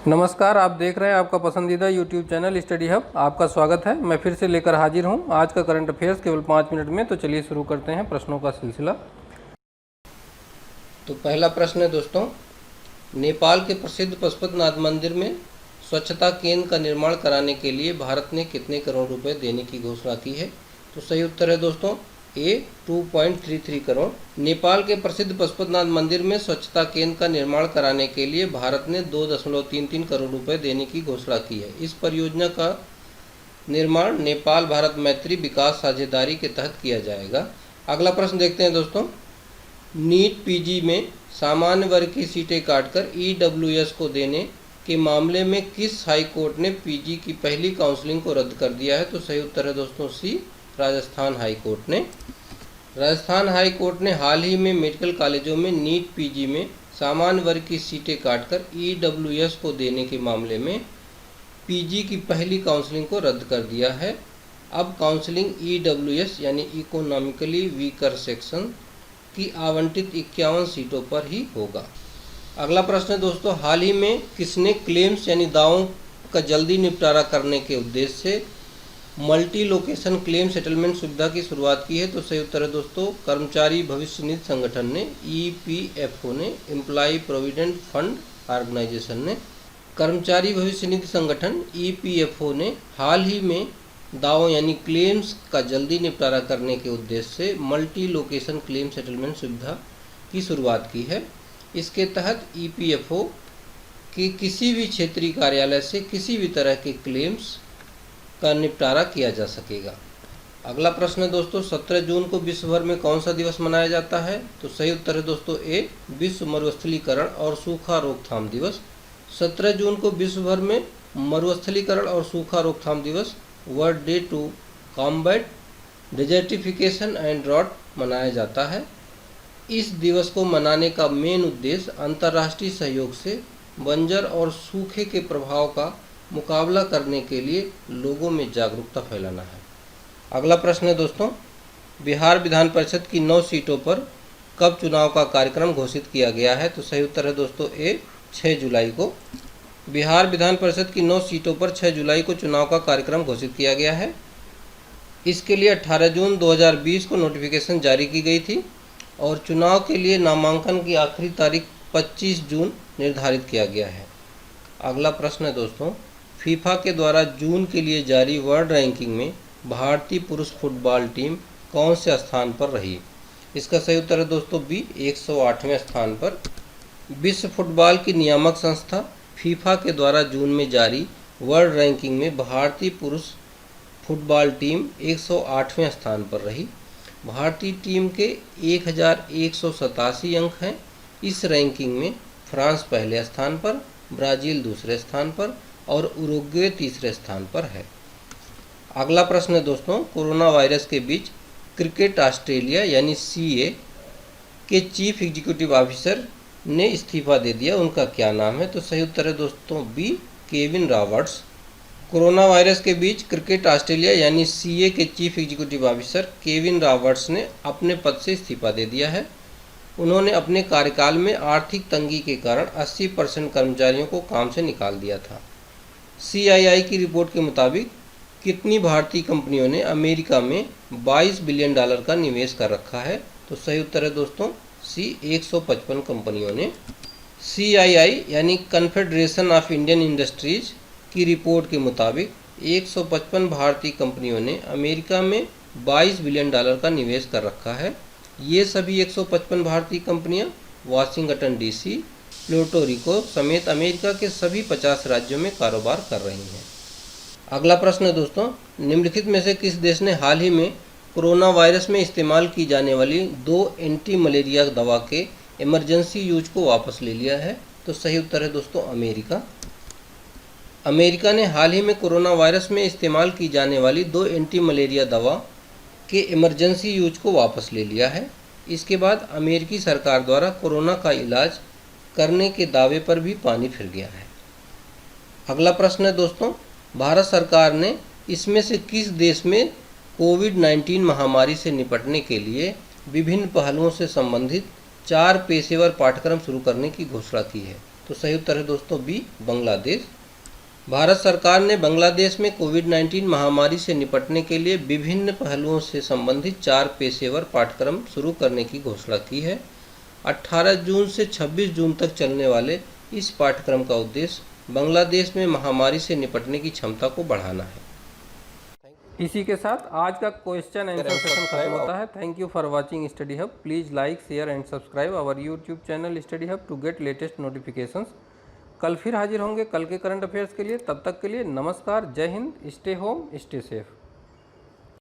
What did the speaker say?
नमस्कार, आप देख रहे हैं आपका पसंदीदा YouTube चैनल स्टडी हब। आपका स्वागत है। मैं फिर से लेकर हाजिर हूं आज का करंट अफेयर्स केवल 5 मिनट में। तो चलिए शुरू करते हैं प्रश्नों का सिलसिला। तो पहला प्रश्न है दोस्तों, नेपाल के प्रसिद्ध पशुपतिनाथ मंदिर में स्वच्छता केंद्र का निर्माण कराने के लिए भारत ने कितने करोड़ रुपए देने की घोषणा की है? तो सही उत्तर है दोस्तों ए 2.33 करोड़। नेपाल के प्रसिद्ध पशुपतिनाथ मंदिर में स्वच्छता केंद्र का निर्माण कराने के लिए भारत ने 2.33 करोड़ रुपए देने की घोषणा की है। इस परियोजना का निर्माण नेपाल भारत मैत्री विकास साझेदारी के तहत किया जाएगा। अगला प्रश्न देखते हैं दोस्तों, नीट पीजी में सामान्य वर्ग की सीटें काटकर ईडब्ल्यूएस को देने के मामले में किस हाई कोर्ट ने पीजी की पहली काउंसलिंग को रद्द कर दिया है? तो सही उत्तर है दोस्तों सी राजस्थान हाई कोर्ट ने। राजस्थान हाई कोर्ट ने हाल ही में मेडिकल कॉलेजों में नीट पीजी में सामान्य वर्ग की सीटें काटकर ईडब्ल्यूएस को देने के मामले में पीजी की पहली काउंसलिंग को रद्द कर दिया है। अब काउंसलिंग ईडब्ल्यूएस यानी इकोनॉमिकली वीकर सेक्शन की आवंटित 51 सीटों पर ही होगा। अगला प्रश्न है दोस्तों, हाल ही में किसने क्लेम्स यानी दावों का जल्दी निपटारा करने के उद्देश्य से मल्टी लोकेशन क्लेम सेटलमेंट सुविधा की शुरुआत की है? तो सही उत्तर है दोस्तों कर्मचारी भविष्य निधि संगठन ने, ईपीएफओ ने, एम्प्लॉय प्रोविडेंट फंड ऑर्गेनाइजेशन ने। कर्मचारी भविष्य निधि संगठन ईपीएफओ ने हाल ही में दावों यानी क्लेम्स का जल्दी निपटारा करने के उद्देश्य से मल्टी लोकेशन क्लेम सेटलमेंट सुविधा की शुरुआत की है। इसके तहत ईपीएफओ के किसी भी क्षेत्रीय कार्यालय से किसी भी तरह के क्लेम्स का निपटारा किया जा सकेगा। अगला प्रश्न है दोस्तों, 17 जून को विश्व भर में कौन सा दिवस मनाया जाता है? तो सही उत्तर है दोस्तों ए विश्व मरुस्थलीकरण और सूखा रोकथाम दिवस। 17 जून को विश्व भर में मरुस्थलीकरण और सूखा रोकथाम दिवस world day to combat desertification and drought मनाया जाता है। इस दिवस को मनाने का मेन उद्देश्य अंतर्राष्ट्रीय सहयोग से बंजर और सूखे के प्रभाव का मुकाबला करने के लिए लोगों में जागरूकता फैलाना है। अगला प्रश्न है दोस्तों, बिहार विधान परिषद की 9 सीटों पर कब चुनाव का कार्यक्रम घोषित किया गया है? तो सही उत्तर है दोस्तों ए 6 जुलाई को। बिहार विधान परिषद की 9 सीटों पर 6 जुलाई को चुनाव का कार्यक्रम घोषित किया गया है। इसके लिए 18 जून 2020 को नोटिफिकेशन जारी की गई थी और चुनाव के लिए नामांकन की आखिरी तारीख 25 जून निर्धारित किया गया है। अगला प्रश्न है दोस्तों, फीफा के द्वारा जून के लिए जारी वर्ल्ड रैंकिंग में भारतीय पुरुष फुटबॉल टीम कौन से स्थान पर रही? इसका सही उत्तर है दोस्तों बी 108वें स्थान पर। विश्व फुटबॉल की नियामक संस्था फीफा के द्वारा जून में जारी वर्ल्ड रैंकिंग में भारतीय पुरुष फुटबॉल टीम 108वें स्थान पर रही। भारतीय टीम के 1187 अंक हैं। इस रैंकिंग में फ्रांस पहले स्थान पर, ब्राज़ील दूसरे स्थान पर और उरुग्वे तीसरे स्थान पर है। अगला प्रश्न है दोस्तों, कोरोना वायरस के बीच क्रिकेट ऑस्ट्रेलिया यानी सीए के चीफ एग्जीक्यूटिव ऑफिसर ने इस्तीफा दे दिया, उनका क्या नाम है? तो सही उत्तर है दोस्तों B Kevin Roberts. Corona virus के बीच क्रिकेट ऑस्ट्रेलिया यानी सीए के chief executive officer Kevin Roberts ने अपने पद से इस्तीफा दे दिया है। उन्होंने अपने कार्यकाल में आर्थिक तंगी के कारण 80% कर्मचारियों को काम से निकाल दिया था। सीआईआई की रिपोर्ट के मुताबिक कितनी भारतीय कंपनियों ने अमेरिका में $22 बिलियन का निवेश कर रखा है? तो सही उत्तर है दोस्तों सी 155 कंपनियों ने। सीआईआई यानी कन्फेडरेशन ऑफ इंडियन इंडस्ट्रीज की रिपोर्ट के मुताबिक 155 भारतीय कंपनियों ने अमेरिका में $22 बिलियन का निवेश कर रखा है। ये सभी 155 भारतीय कंपनियां वाशिंगटन डीसी, प्यूर्टो रिको समेत अमेरिका के सभी 50 राज्यों में कारोबार कर रही हैं। अगला प्रश्न है दोस्तों, निम्नलिखित में से किस देश ने हाल ही में कोरोना वायरस में इस्तेमाल की जाने वाली 2 एंटी मलेरिया दवा के इमरजेंसी यूज को वापस ले लिया है? तो सही उत्तर है दोस्तों अमेरिका। अमेरिका ने हाल ही में कोरोना वायरस में इस्तेमाल की जाने वाली 2 एंटी मलेरिया दवा के इमरजेंसी यूज को वापस ले लिया है। इसके बाद अमेरिकी सरकार द्वारा कोरोना का इलाज करने के दावे पर भी पानी फिर गया है। अगला प्रश्न है दोस्तों, भारत सरकार ने इसमें से किस देश में कोविड-19 महामारी से निपटने के लिए विभिन्न पहलुओं से संबंधित 4 पेशेवर पाठ्यक्रम शुरू करने की घोषणा की है? तो सही उत्तर है दोस्तों बी, बांग्लादेश। भारत सरकार ने बांग्लादेश में कोविड-19 महामारी से निपटने के लिए विभिन्न पहलुओं से संबंधित 4 पेशेवर पाठ्यक्रम शुरू करने की घोषणा की है। 18 जून से 26 जून तक चलने वाले इस पाठ्यक्रम का उद्देश्य बांग्लादेश में महामारी से निपटने की क्षमता को बढ़ाना है। इसी के साथ आज का क्वेश्चन आंसर सेशन खत्म होता है। Thank you for watching study hub. Please like, share and subscribe our YouTube channel study hub to get latest notifications. कल फिर हाजिर होंगे कल के करंट अफेयर्स के लिए। तब तक के लिए नमस्कार, जय Hind, stay home, stay safe.